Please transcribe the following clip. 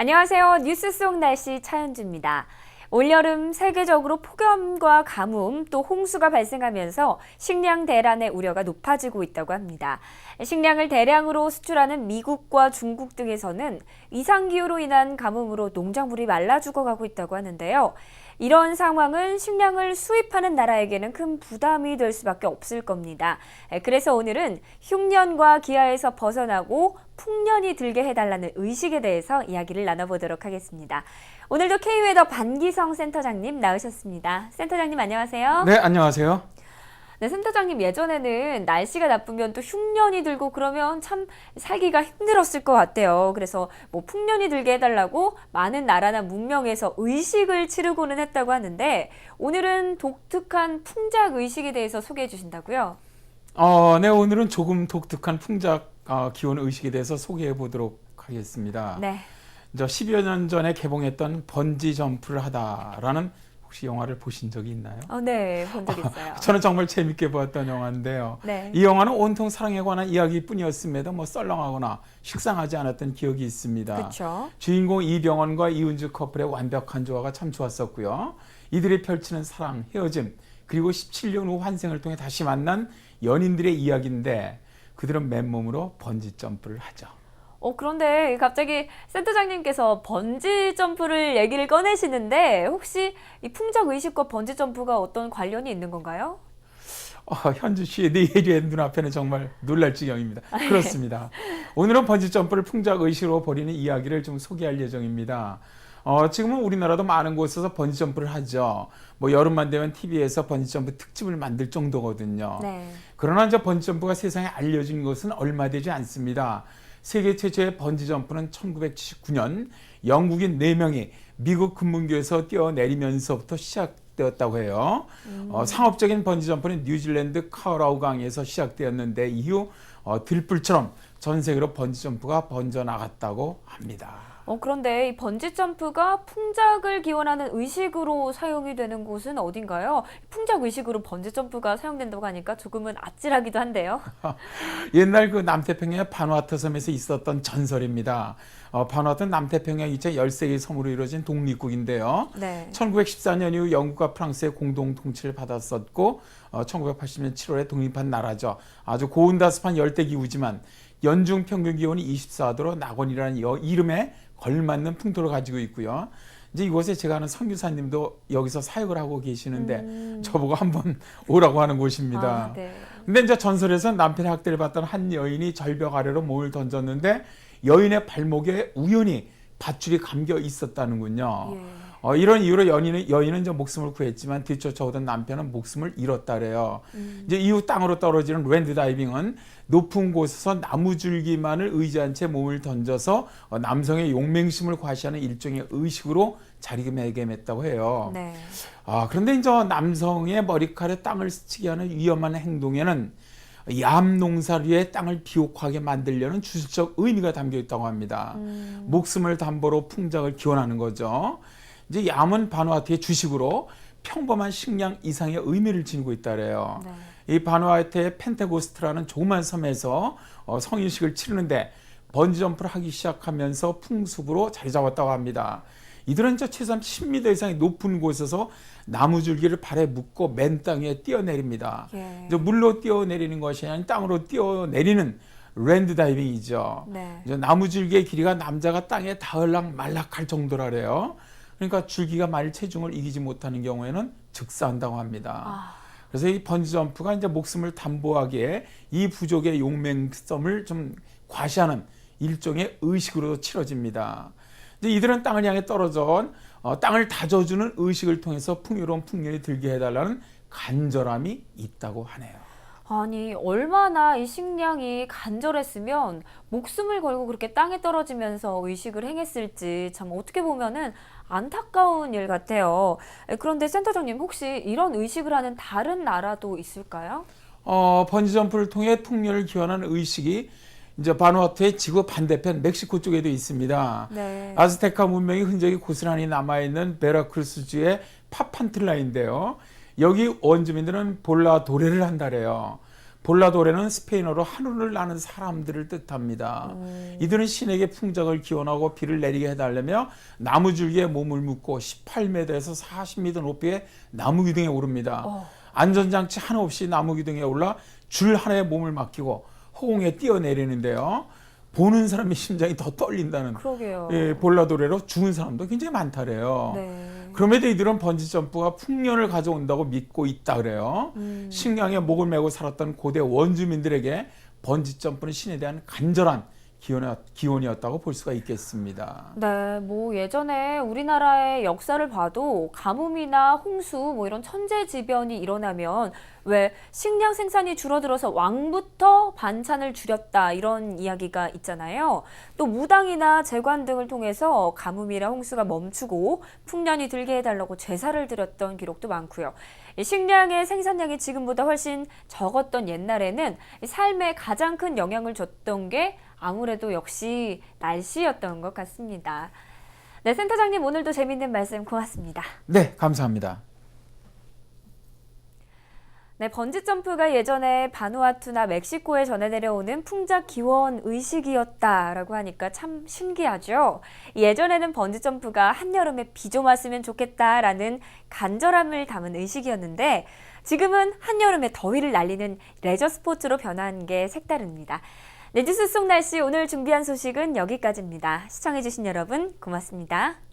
안녕하세요. 뉴스 속 날씨 차현주입니다. 올여름 세계적으로 폭염과 가뭄 또 홍수가 발생하면서 식량 대란의 우려가 높아지고 있다고 합니다. 식량을 대량으로 수출하는 미국과 중국 등에서는 이상기후로 인한 가뭄으로 농작물이 말라 죽어가고 있다고 하는데요. 이런 상황은 식량을 수입하는 나라에게는 큰 부담이 될 수밖에 없을 겁니다. 그래서 오늘은 흉년과 기아에서 벗어나고 풍년이 들게 해달라는 의식에 대해서 이야기를 나눠보도록 하겠습니다. 오늘도 K웨더 반기성 센터장님 나오셨습니다. 센터장님 안녕하세요. 네, 안녕하세요. 네, 센터장님 예전에는 날씨가 나쁘면 또 흉년이 들고 그러면 참 살기가 힘들었을 것 같아요. 그래서 뭐 풍년이 들게 해달라고 많은 나라나 문명에서 의식을 치르고는 했다고 하는데 오늘은 독특한 풍작 의식에 대해서 소개해 주신다고요? 네, 오늘은 조금 독특한 풍작 기원 의식에 대해서 소개해 보도록 하겠습니다. 네. 10여 년 전에 개봉했던 번지 점프를 하다라는 혹시 영화를 보신 적이 있나요? 네, 본 적 있어요. 저는 정말 재밌게 보았던 영화인데요. 네. 이 영화는 온통 사랑에 관한 이야기뿐이었음에도 썰렁하거나 식상하지 않았던 기억이 있습니다. 그렇죠. 주인공 이병헌과 이은주 커플의 완벽한 조화가 참 좋았었고요. 이들이 펼치는 사랑, 헤어짐, 그리고 17년 후 환생을 통해 다시 만난 연인들의 이야기인데 그들은 맨몸으로 번지 점프를 하죠. 그런데 갑자기 센터장님께서 번지 점프를 얘기를 꺼내시는데 혹시 이 풍작 의식과 번지 점프가 어떤 관련이 있는 건가요? 현주 씨의 내 얘기의 눈앞에는 정말 놀랄 지경입니다. 그렇습니다. 오늘은 번지 점프를 풍작 의식으로 벌이는 이야기를 좀 소개할 예정입니다. 지금은 우리나라도 많은 곳에서 번지 점프를 하죠. 뭐 여름만 되면 TV에서 번지 점프 특집을 만들 정도거든요. 네. 그러나 이제 번지 점프가 세상에 알려진 것은 얼마 되지 않습니다. 세계 최초의 번지 점프는 1979년 영국인 4명이 미국 금문교에서 뛰어내리면서부터 시작되었다고 해요. 상업적인 번지 점프는 뉴질랜드 카우라우 강에서 시작되었는데 이후 들불처럼 전 세계로 번지 점프가 번져나갔다고 합니다. 그런데 이 번지 점프가 풍작을 기원하는 의식으로 사용이 되는 곳은 어딘가요? 풍작 의식으로 번지 점프가 사용된다고 하니까 조금은 아찔하기도 한데요. 옛날 그 남태평양의 바누아투 섬에서 있었던 전설입니다. 바누아투는 남태평양 13개 섬으로 이루어진 독립국인데요. 네. 1914년 이후 영국과 프랑스의 공동 통치를 받았었고 1980년 7월에 독립한 나라죠. 아주 고온다습한 열대기후지만 연중 평균 기온이 24도로 낙원이라는 이름에 걸맞는 풍토를 가지고 있고요. 이제 이곳에 제가 아는 선교사님도 여기서 사역을 하고 계시는데 저보고 한번 오라고 하는 곳입니다. 네. 근데 이제 전설에서 남편의 학대를 받던 한 여인이 절벽 아래로 몸을 던졌는데 여인의 발목에 우연히 밧줄이 감겨 있었다는군요. 예. 이런 이유로 여인은 이제 목숨을 구했지만 뒤쫓아오던 남편은 목숨을 잃었다래요. 이제 이후 땅으로 떨어지는 랜드 다이빙은 높은 곳에서 나무줄기만을 의지한 채 몸을 던져서 남성의 용맹심을 과시하는 일종의 의식으로 자리매김했다고 해요. 네. 그런데 이제 남성의 머리칼에 땅을 스치게 하는 위험한 행동에는 얌 농사를 위해 땅을 비옥하게 만들려는 주술적 의미가 담겨 있다고 합니다. 목숨을 담보로 풍작을 기원하는 거죠. 이제 얌은 바누아투의 주식으로 평범한 식량 이상의 의미를 지니고 있다래요. 네. 이 바누아투의 펜테고스트라는 조그만 섬에서 성인식을 치르는데 번지점프를 하기 시작하면서 풍습으로 자리 잡았다고 합니다. 이들은 최소한 10m 이상의 높은 곳에서 나무줄기를 발에 묶고 맨 땅에 뛰어내립니다. 예. 이제 물로 뛰어내리는 것이 아니라 땅으로 뛰어내리는 랜드 다이빙이죠. 네. 이제 나무줄기의 길이가 남자가 땅에 닿을락 말락할 정도라래요. 그러니까 줄기가 만일 체중을 이기지 못하는 경우에는 즉사한다고 합니다. 그래서 이 번지점프가 이제 목숨을 담보하기에 이 부족의 용맹성을 좀 과시하는 일종의 의식으로 치러집니다. 이제 이들은 땅을 향해 떨어져 땅을 다져주는 의식을 통해서 풍요로운 풍년이 들게 해달라는 간절함이 있다고 하네요. 아니, 얼마나 이 식량이 간절했으면 목숨을 걸고 그렇게 땅에 떨어지면서 의식을 행했을지 참 어떻게 보면은 안타까운 일 같아요. 그런데 센터장님 혹시 이런 의식을 하는 다른 나라도 있을까요? 번지점프를 통해 풍년을 기원하는 의식이 이제 바누아투의 지구 반대편 멕시코 쪽에도 있습니다. 네. 아즈테카 문명의 흔적이 고스란히 남아있는 베라크루스주의 파판틀라인데요. 여기 원주민들은 볼라도레를 한다래요. 볼라도레는 스페인어로 하늘을 나는 사람들을 뜻합니다. 이들은 신에게 풍작을 기원하고 비를 내리게 해달라며 나무줄기에 몸을 묶고 18m에서 40m 높이의 나무 기둥에 오릅니다. 안전장치 하나 없이 나무 기둥에 올라 줄 하나에 몸을 맡기고 허공에 뛰어내리는데요. 보는 사람의 심장이 더 떨린다는 그러게요. 예, 볼라도레로 죽은 사람도 굉장히 많다래요. 네. 그럼에도 이들은 번지점프가 풍년을 가져온다고 믿고 있다 그래요. 식량에 목을 메고 살았던 고대 원주민들에게 번지점프는 신에 대한 간절한 기원이었다고 볼 수가 있겠습니다. 네, 뭐 예전에 우리나라의 역사를 봐도 가뭄이나 홍수 뭐 이런 천재지변이 일어나면 왜 식량 생산이 줄어들어서 왕부터 반찬을 줄였다 이런 이야기가 있잖아요. 또 무당이나 재관 등을 통해서 가뭄이나 홍수가 멈추고 풍년이 들게 해달라고 제사를 드렸던 기록도 많고요. 이 식량의 생산량이 지금보다 훨씬 적었던 옛날에는 삶에 가장 큰 영향을 줬던 게 아무래도 역시 날씨였던 것 같습니다. 네, 센터장님 오늘도 재밌는 말씀 고맙습니다. 네, 감사합니다. 네, 번지점프가 예전에 바누아투나 멕시코에 전해 내려오는 풍작 기원 의식이었다라고 하니까 참 신기하죠. 예전에는 번지점프가 한여름에 비 좀 왔으면 좋겠다라는 간절함을 담은 의식이었는데 지금은 한여름에 더위를 날리는 레저 스포츠로 변한 게 색다릅니다. 네, 뉴스 속 날씨 오늘 준비한 소식은 여기까지입니다. 시청해주신 여러분 고맙습니다.